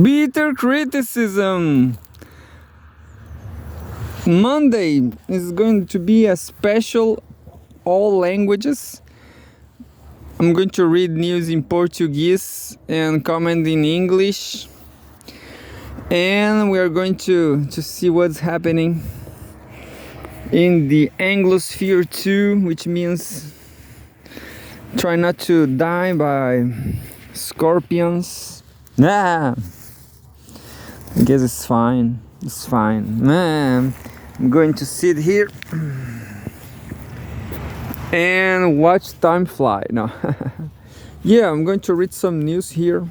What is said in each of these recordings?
Bitter criticism. Monday is going to be a special all languages. I'm going to read news in Portuguese and comment in English. And we are going to see what's happening in the Anglosphere too, which means try not to die by scorpions. I guess it's fine. It's fine. I'm going to sit here and watch time fly. No. Yeah, I'm going to read some news here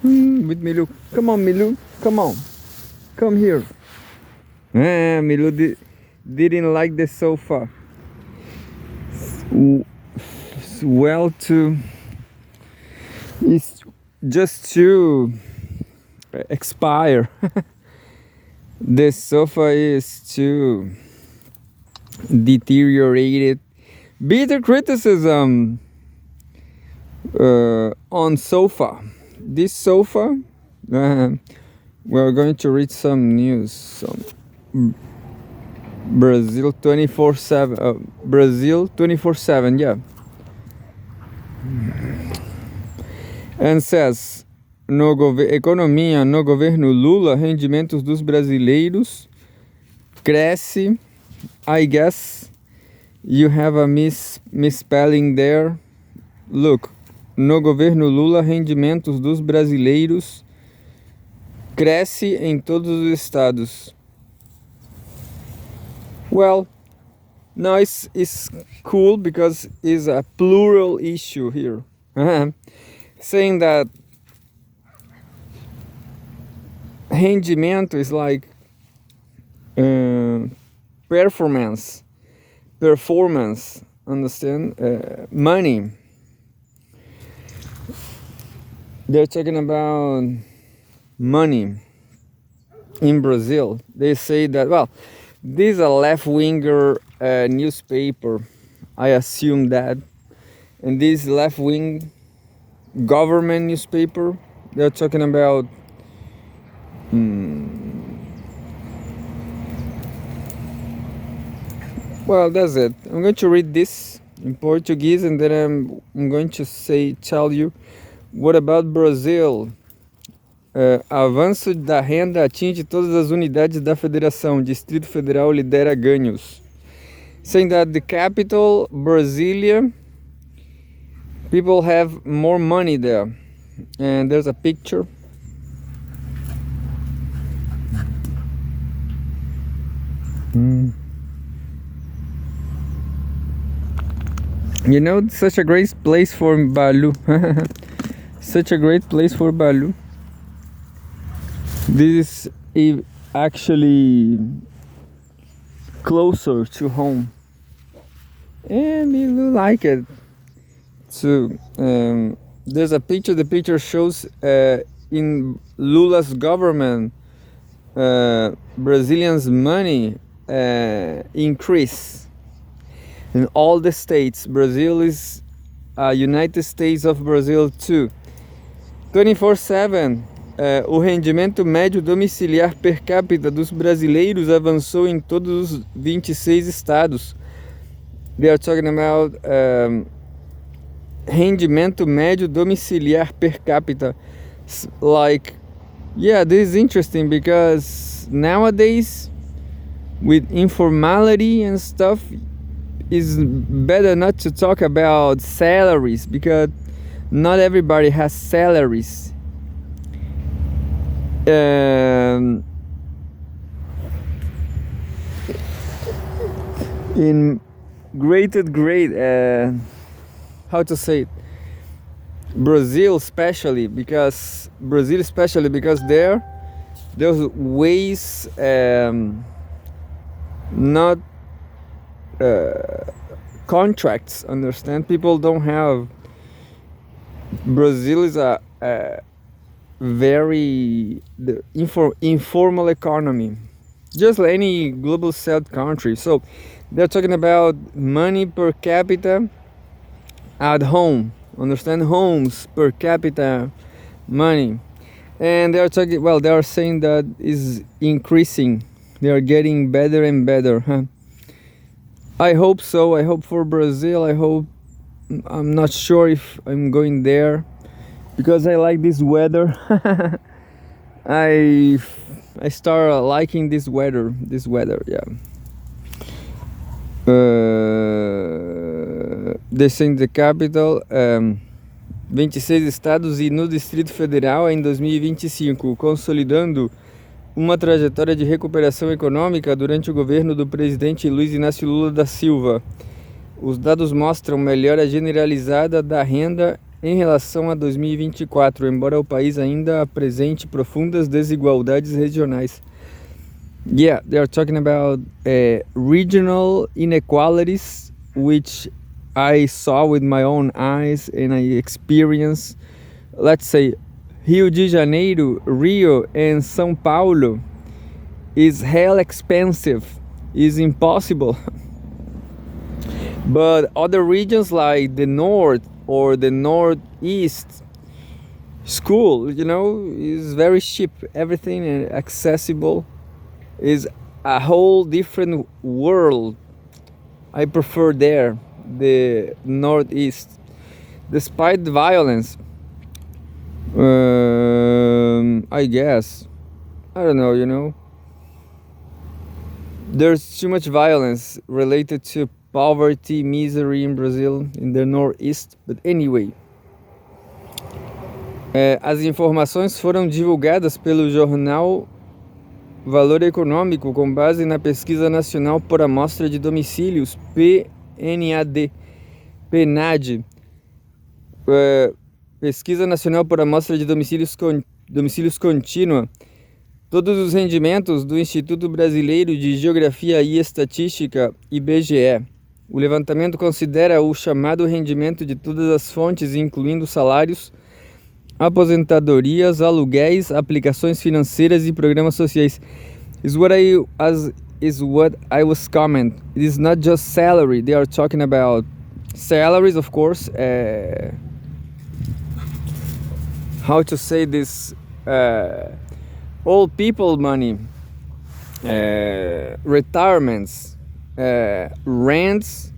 with Milu. Come on, Milu. Come on. Come here. Milu didn't like the sofa. Well, it's just to expire. The sofa is too deteriorated. Bitter criticism on sofa. This sofa, we're going to read some news. Some Brazil 24/7. Brazil 24/7. Yeah. And says, economia no governo Lula, rendimentos dos brasileiros cresce. I guess you have a misspelling there. Look, no governo Lula, rendimentos dos brasileiros cresce em todos os estados. Well, now it's cool because it's a plural issue here. Saying that rendimento is like performance, understand? Money. They're talking about money in Brazil. They say that, well, this is a left-winger newspaper, I assume that, and this left-wing government newspaper, they're talking about well, that's it. I'm going to read this in Portuguese and then I'm going to tell you what about Brazil. Avanço da renda atinge todas as unidades da federação. Distrito Federal lidera ganhos. Saying that the capital, Brasilia, people have more money there. And there's a picture. You know, such a great place for Balu. Such a great place for Balu. This is actually closer to home. And we like it. So, there's a picture. The picture shows in Lula's government, Brazilians' money increase in all the states. Brazil is United States of Brazil too. 24/7. O rendimento médio domiciliar per capita dos brasileiros avançou em todos os 26 estados. They are talking about rendimento médio domiciliar per capita. Like, yeah, this is interesting because nowadays, with informality and stuff, it's better not to talk about salaries because not everybody has salaries. In how to say it, Brazil especially because there's ways not contracts, understand? People don't have. Brazil is a very informal economy, just like any global south country. So they're talking about money per capita at home, understand? Homes per capita money. And they are talking. Well, they are saying that is increasing. They are getting better and better. Huh? I hope so. I hope for Brazil. I hope. I'm not sure if I'm going there because I like this weather. I start liking this weather. This weather, yeah. Descendo the capital. 26 estados e no Distrito Federal em 2025, consolidando uma trajetória de recuperação econômica durante o governo do presidente Luiz Inácio Lula da Silva. Os dados mostram melhora generalizada da renda em relação a 2024, embora o país ainda apresente profundas desigualdades regionais. Yeah, they are talking about regional inequalities, which I saw with my own eyes and I experienced. Let's say Rio de Janeiro, Rio, and São Paulo is hell expensive, is impossible. But other regions like the north or the northeast, school, is very cheap. Everything accessible, is a whole different world. I prefer there, the northeast, despite the violence. I guess, I don't know. There's too much violence related to poverty, misery in Brazil, in the northeast. But anyway, as informações foram divulgadas pelo jornal Valor Econômico com base na Pesquisa Nacional por Amostra de Domicílios, PNAD, Pesquisa Nacional por Amostra de Domicílios Contínua. Todos os rendimentos do Instituto Brasileiro de Geografia e Estatística, IBGE. O levantamento considera o chamado rendimento de todas as fontes, incluindo salários, aposentadorias, aluguéis, aplicações financeiras e programas sociais. Is what I was comment. It is not just salary. They are talking about salaries, of course. How to say this? Old people money, retirements, rents,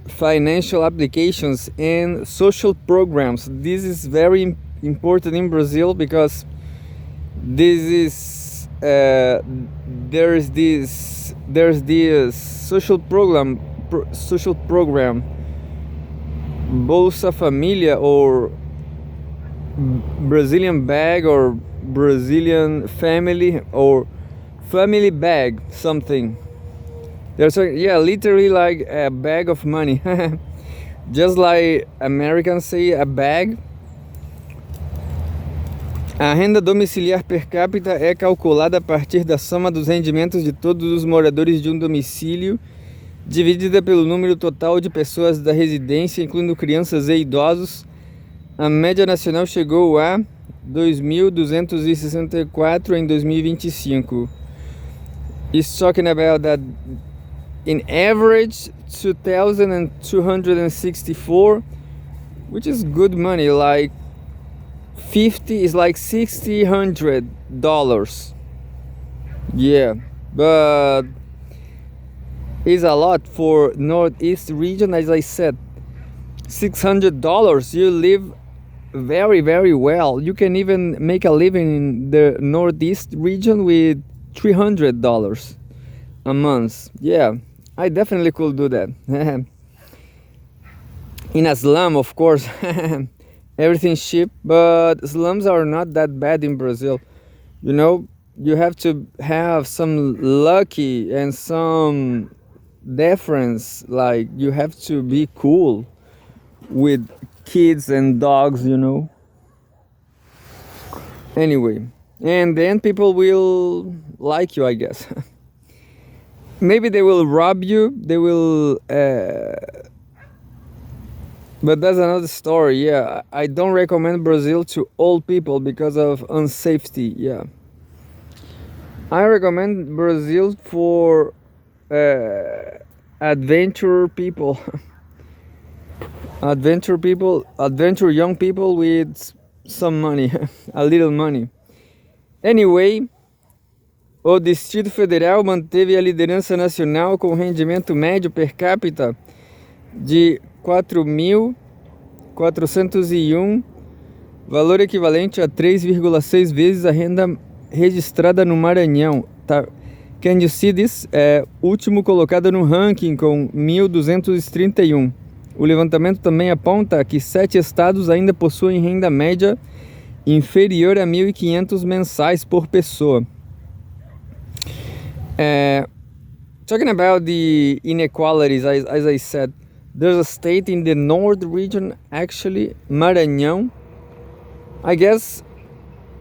financial applications, and social programs. This is very important in Brazil because this is there's this social program, Bolsa Família, or Brazilian bag, or Brazilian family, or family bag, something. There's literally like a bag of money. Just like Americans say a bag. A renda domiciliar per capita é calculada a partir da soma dos rendimentos de todos os moradores de um domicílio, dividida pelo número total de pessoas da residência, incluindo crianças e idosos. A média nacional chegou a 2.264 em 2025. It's talking about that in average 2,264, which is good money. Like 50 is like $600. Yeah, but it's a lot for Northeast region. As I said, $600, you live very, very well. You can even make a living in the Northeast region with $300 a month. Yeah, I definitely could do that. In a slum, of course, everything's cheap, but slums are not that bad in Brazil. You have to have some lucky and some difference. Like, you have to be cool with kids and dogs, Anyway, and then people will like you, I guess. Maybe they will rob you, they will but that's another story. Yeah, I don't recommend Brazil to old people because of unsafety. Yeah, I recommend Brazil for adventure people. Adventure young people with some money, a little money. Anyway, o Distrito Federal manteve a liderança nacional com rendimento médio per capita de 4.401, valor equivalente a 3,6 vezes a renda registrada no Maranhão. Tá? Can you see this? Último colocado no ranking com 1.231. O levantamento também aponta que 7 estados ainda possuem renda média inferior a 1.500 mensais por pessoa. Talking about the inequalities, as I said, there's a state in the north region, actually, Maranhão. I guess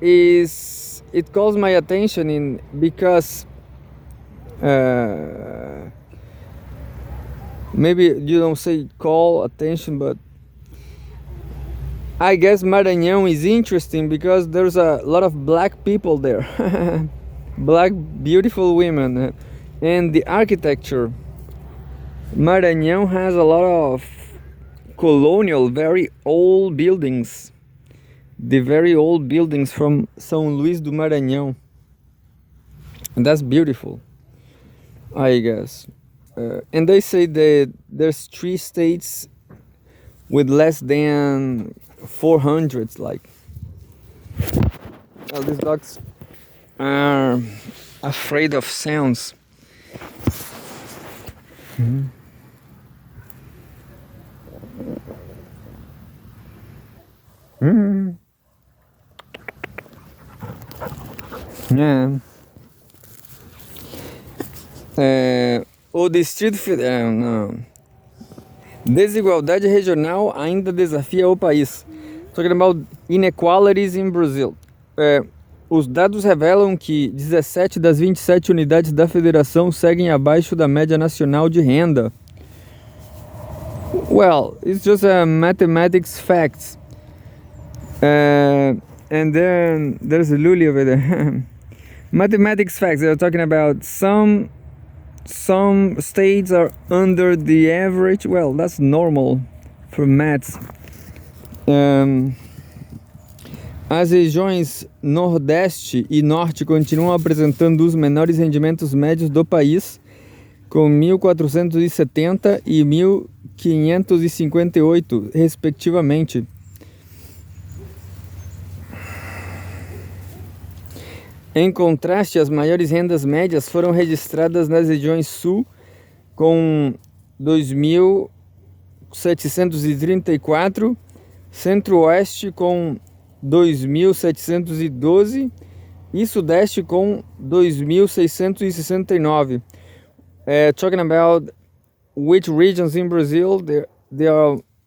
it calls my attention because maybe you don't say call attention, but I guess Maranhão is interesting because there's a lot of black people there. Black beautiful women. And the architecture, Maranhão has a lot of colonial, very old buildings. The very old buildings from São Luís do Maranhão. And that's beautiful, I guess. And they say that there's 3 states with less than 400, like. Well, these dogs are afraid of sounds. O Distrito Federal, não. Desigualdade regional ainda desafia o país. Talking about inequalities in Brazil. Os dados revelam que 17 das 27 unidades da federação seguem abaixo da média nacional de renda. Well, it's just a mathematics facts. And then there's a Luli over there. Mathematics facts. They're talking about some states are under the average. Well, that's normal for maths. As regiões Nordeste e Norte continuam apresentando os menores rendimentos médios do país, com 1.470 e 1.558, respectivamente. Em contraste, as maiores rendas médias foram registradas nas regiões Sul, com 2.734, Centro-Oeste com 2.712 e Sudeste com 2.669. Talking about which regions in Brazil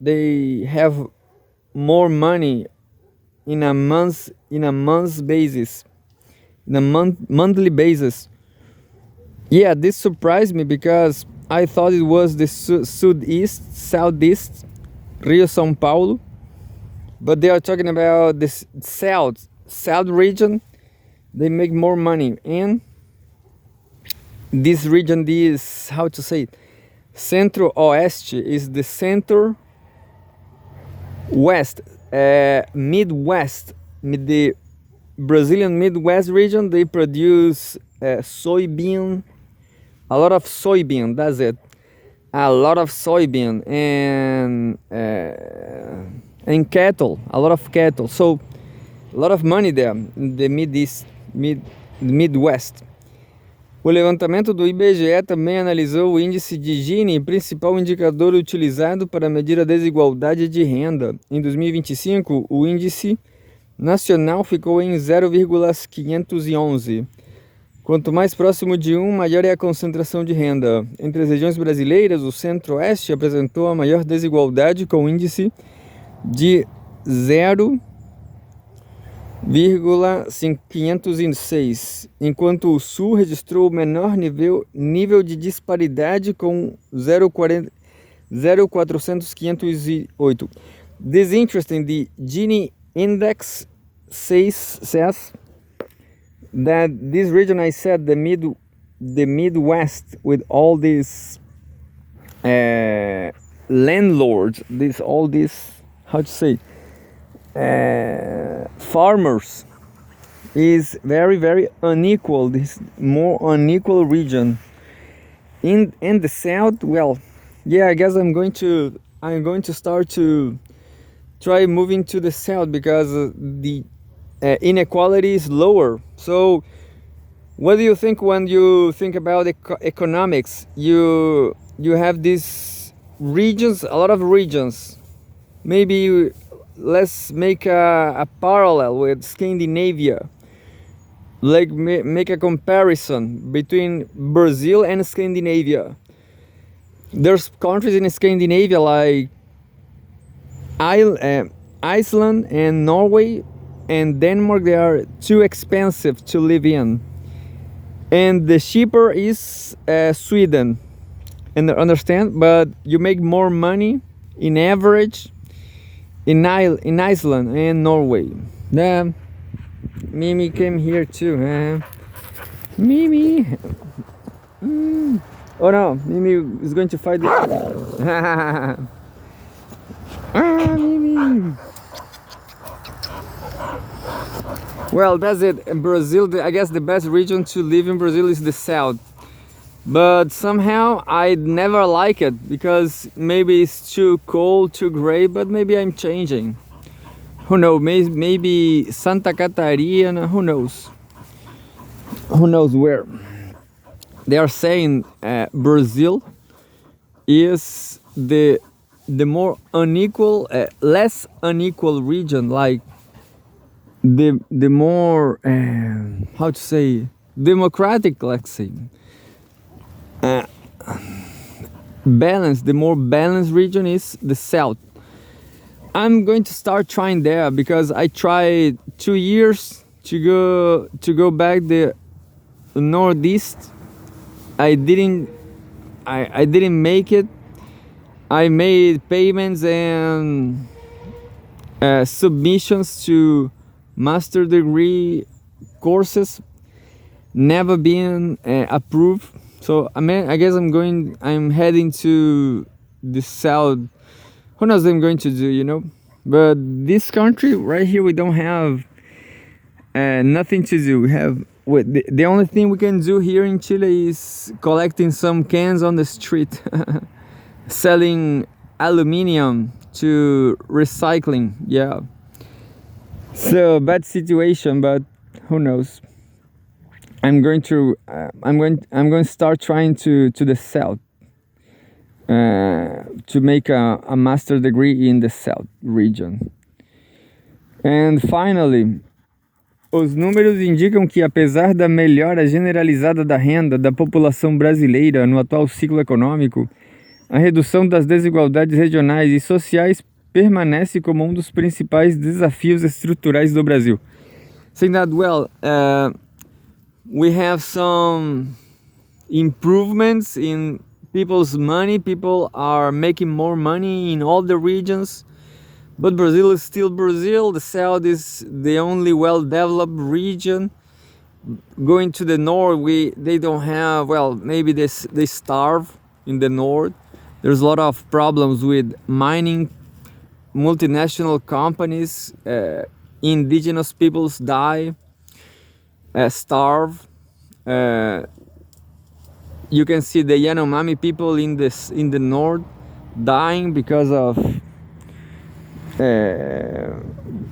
they have more money in a monthly basis. Yeah, this surprised me because I thought it was the southeast, Rio, São Paulo. But they are talking about the south region. They make more money. And this region, this, how to say it, Centro-Oeste is the center west, Midwest, the Brazilian Midwest region. They produce soybean, a lot of soybean, that's it. A lot of soybean and cattle, a lot of cattle. So a lot of money there in the Midwest. O levantamento do IBGE também analisou o índice de Gini, principal indicador utilizado para medir a desigualdade de renda. Em 2025, o índice nacional ficou em 0,511. Quanto mais próximo de 1, maior é a concentração de renda. Entre as regiões brasileiras, o Centro-Oeste apresentou a maior desigualdade com o índice de 0,506, enquanto o Sul registrou o menor nível de disparidade com 0,408. This is interesting. The Gini index says that this region, I said, the Midwest, with all these landlords, all these, how to say, farmers is very unequal. This more unequal region. In the south, well, yeah, I guess I'm going to start to try moving to the south because the inequality is lower. So what do you think when you think about economics? You have these regions, a lot of regions. Maybe let's make a parallel with Scandinavia. Like make a comparison between Brazil and Scandinavia. There's countries in Scandinavia like Iceland and Norway and Denmark. They are too expensive to live in, and the cheaper is Sweden. And understand, but you make more money in average in Iceland and Norway. Mimi came here too. Mimi. Oh no, Mimi is going to fight this. Mimi. Well, that's it. In Brazil, I guess the best region to live in Brazil is the south. But somehow I never like it because maybe it's too cold, too gray, but maybe I'm changing. Who knows? Maybe Santa Catarina, who knows? Who knows where? They are saying Brazil is the more unequal, less unequal region, like the more how to say, democratic, let's say, balanced. The more balanced region is the south. I'm going to start trying there because I tried 2 years to go back the northeast. I didn't make it. I made payments and submissions to master degree courses, never been approved. So I guess I'm heading to the south. Who knows what I'm going to do, you know? But this country right here, we don't have nothing to do. The only thing we can do here in Chile is collecting some cans on the street, selling aluminium to recycling. Yeah. So bad situation, but who knows? I'm going to start trying to the south. To make a master degree in the South region. And finally, os números indicam que apesar da melhora generalizada da renda da população brasileira no atual ciclo econômico, a redução das desigualdades regionais e sociais permanece como um dos principais desafios estruturais do Brasil. Saying that, well, we have some improvements in people's money. People are making more money in all the regions, but Brazil is still Brazil. The south is the only well-developed region. Going to the north, they don't have, well, maybe they starve in the north. There's a lot of problems with mining, multinational companies, indigenous peoples die, starve. You can see the Yanomami people in the north dying because of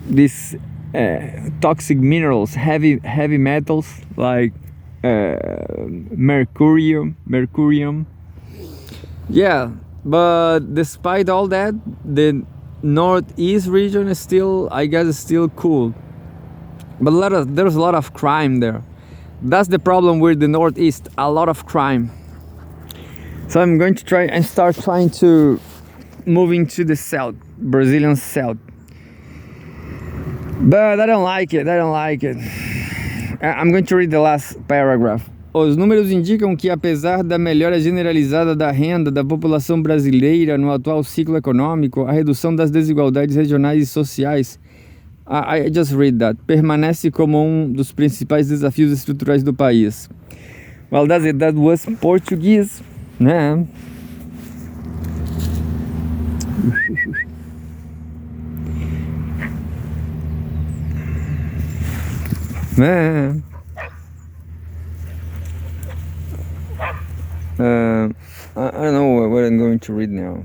these toxic minerals, heavy metals like mercurium. Yeah, but despite all that, the northeast region is still, I guess, still cool. But there's a lot of crime there. That's the problem with the northeast, a lot of crime. So I'm going to try and start trying to moving to the south, Brazilian south. But I don't like it. I'm going to read the last paragraph. Os números indicam que apesar da melhora generalizada da renda da população brasileira no atual ciclo econômico, a redução das desigualdades regionais e sociais, I just read that, permanece como um dos principais desafios estruturais do país. Well, that's it. That was Portuguese, né? Man. I don't know what I'm going to read now.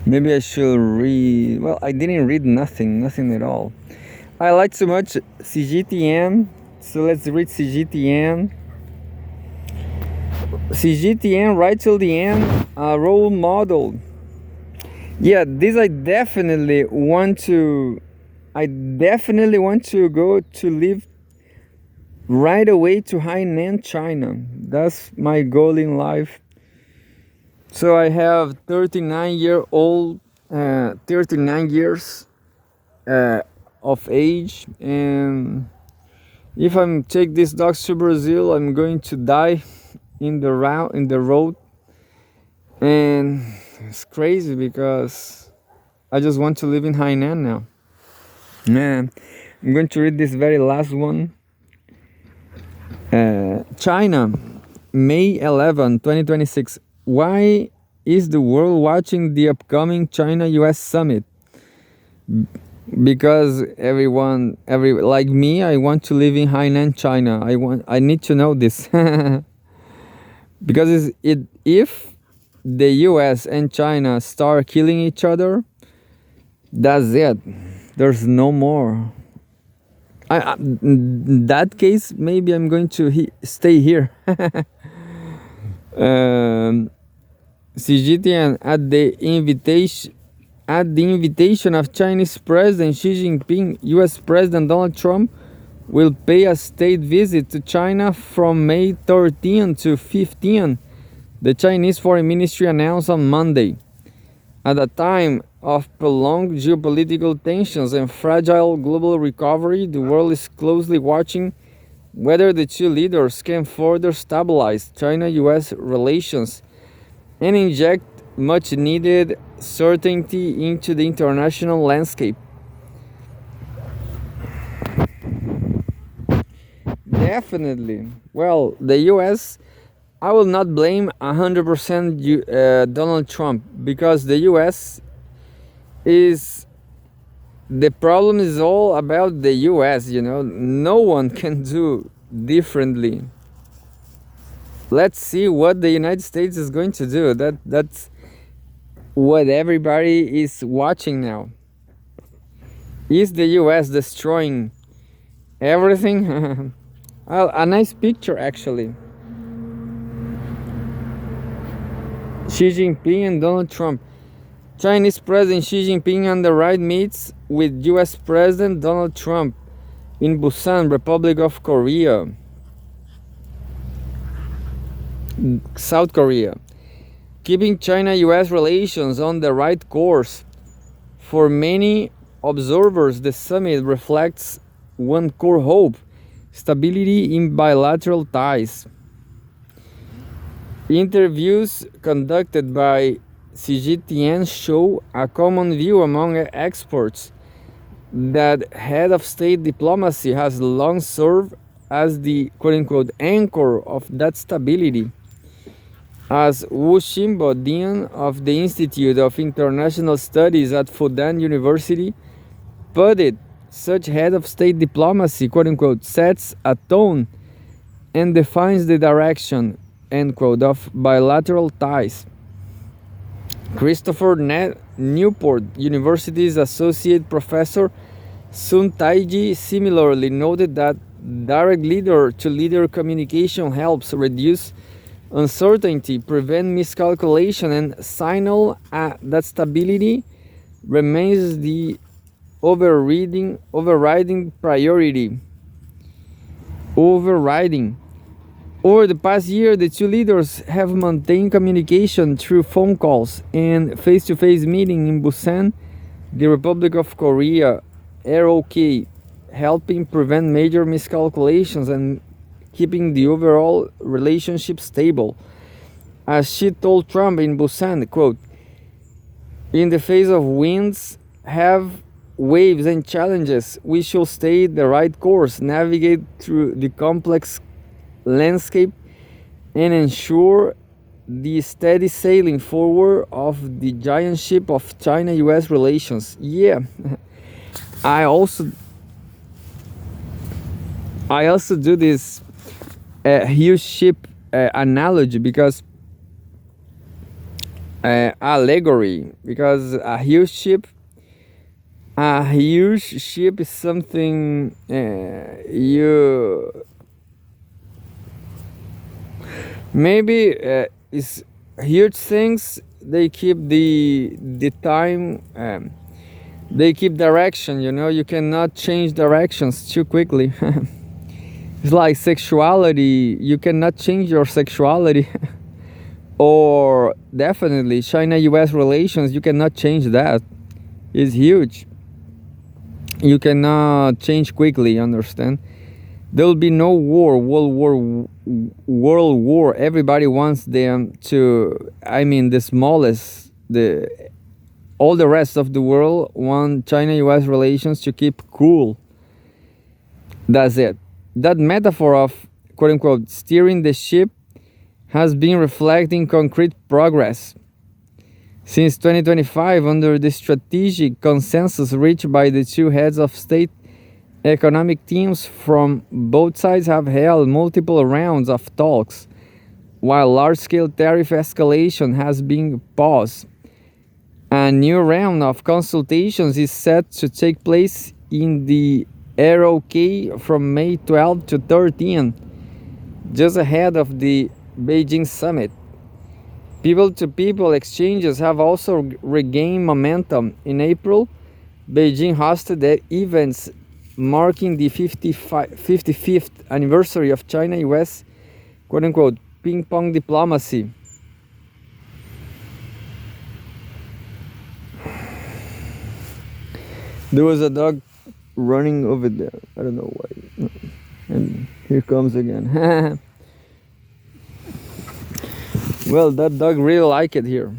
Maybe I should read. Well, I didn't read nothing at all. I like so much CGTN, so let's read CGTN. CGTN right till the end, a role model. Yeah, this I definitely want to go to live right away to Hainan, China. That's my goal in life. So I have 39 years of age, and if I take these dogs to Brazil, I'm going to die in the road, and it's crazy because I just want to live in Hainan now. Man, I'm going to read this very last one. China, May 11, 2026. Why is the world watching the upcoming China-US summit? Because like me, I want to live in Hainan, China. I need to know this. Because if the US and China start killing each other, that's it. There's no more. In that case, maybe I'm going to stay here. CGTN at the invitation of Chinese President Xi Jinping, US President Donald Trump will pay a state visit to China from May 13 to 15, the Chinese Foreign Ministry announced on Monday. At a time of prolonged geopolitical tensions and fragile global recovery, the world is closely watching whether the two leaders can further stabilize China-US relations and inject much-needed certainty into the international landscape. Definitely. Well, the US, I will not blame 100% Donald Trump, because the US the problem is all about the US, no one can do differently. Let's see what the United States is going to do. That's what everybody is watching now. Is the US destroying everything? A nice picture, actually. Xi Jinping and Donald Trump. Chinese President Xi Jinping on the right meets with US President Donald Trump in Busan, Republic of Korea. South Korea. Keeping China-US relations on the right course. For many observers, the summit reflects one core hope: stability in bilateral ties. Interviews conducted by CGTN show a common view among experts that head of state diplomacy has long served as the quote-unquote anchor of that stability. As Wu Xinbo, Dean of the Institute of International Studies at Fudan University, put it, such head of state diplomacy, quote-unquote, sets a tone and defines the direction, end quote, of bilateral ties. Christopher Newport University's Associate Professor Sun Taiji similarly noted that direct leader-to-leader communication helps reduce uncertainty, prevent miscalculation, and signal that stability remains the overriding priority. Over the past year, the two leaders have maintained communication through phone calls and face-to-face meetings in Busan, the Republic of Korea, ROK, helping prevent major miscalculations and keeping the overall relationship stable. As she told Trump in Busan, quote, in the face of winds, waves and challenges, we should stay the right course, navigate through the complex landscape, and ensure the steady sailing forward of the giant ship of China-US relations. Yeah, I also I also do this huge ship analogy because allegory, because a huge ship is something you maybe is huge things. They keep the time. They keep direction. You know, you cannot change directions too quickly. It's like sexuality. You cannot change your sexuality. Or definitely China-US relations. You cannot change that. It's huge. You cannot change quickly. Understand? There will be no war, world war. Everybody wants them to. I mean, all the rest of the world want China-US relations to keep cool. That's it. That metaphor of quote unquote steering the ship has been reflecting concrete progress. Since 2025, under the strategic consensus reached by the two heads of state, economic teams from both sides have held multiple rounds of talks, while large-scale tariff escalation has been paused. A new round of consultations is set to take place in the ROK from May 12 to 13, just ahead of the Beijing summit. People-to-people exchanges have also regained momentum. In April, Beijing hosted events marking the 55th anniversary of China-US quote-unquote ping-pong diplomacy. There was a dog running over there. I don't know why. And here comes again. Well, that dog really liked it here.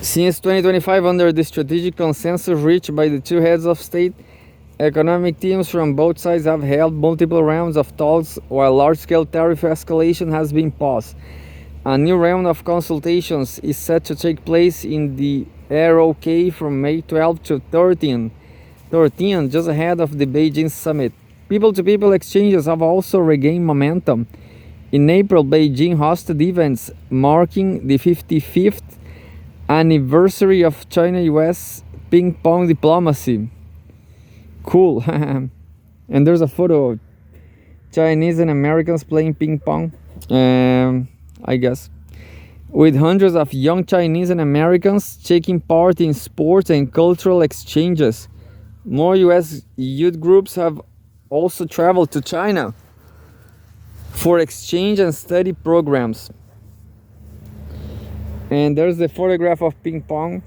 Since 2025, under the strategic consensus reached by the two heads of state, economic teams from both sides have held multiple rounds of talks, while large-scale tariff escalation has been paused. A new round of consultations is set to take place in the ROK from May 12 to 13, just ahead of the Beijing summit. People-to-people exchanges have also regained momentum. In April, Beijing hosted events marking the 55th anniversary of China-US ping-pong diplomacy. Cool. And there's a photo of Chinese and Americans playing ping-pong. I guess, with hundreds of young Chinese and Americans taking part in sports and cultural exchanges. More US youth groups have also traveled to China for exchange and study programs. And there's the photograph of ping pong.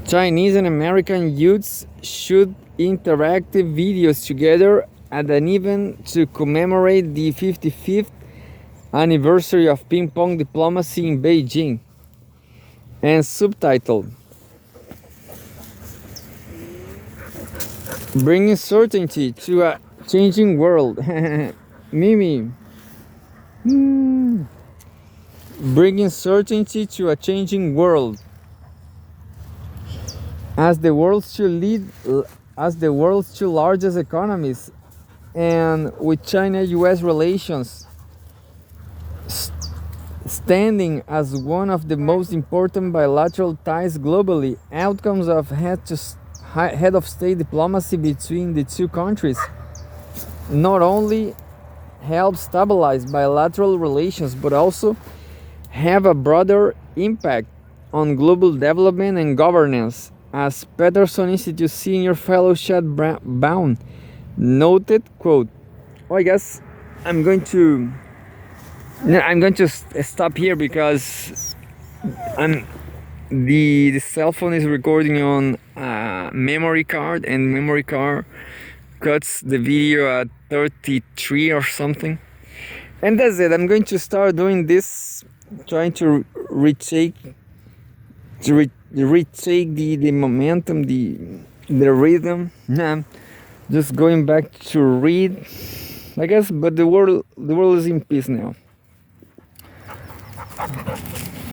Chinese and American youths shoot interactive videos together at an event to commemorate the 55th anniversary of ping-pong diplomacy in Beijing. And subtitled, Bringing Certainty to a Changing World. Mimi. Bringing certainty to a changing world. As the world's two largest economies, and with China-US relations standing as one of the most important bilateral ties globally, outcomes of head of state diplomacy between the two countries not only help stabilize bilateral relations but also have a broader impact on global development and governance, as Peterson Institute Senior Fellow Chad Bown noted, quote, I guess I'm going to stop here because the cell phone is recording on a memory card, and memory card cuts the video at 33 or something. And that's it. I'm going to start doing this, trying to retake the momentum, the rhythm. Just going back to read, I guess. But the world is in peace now.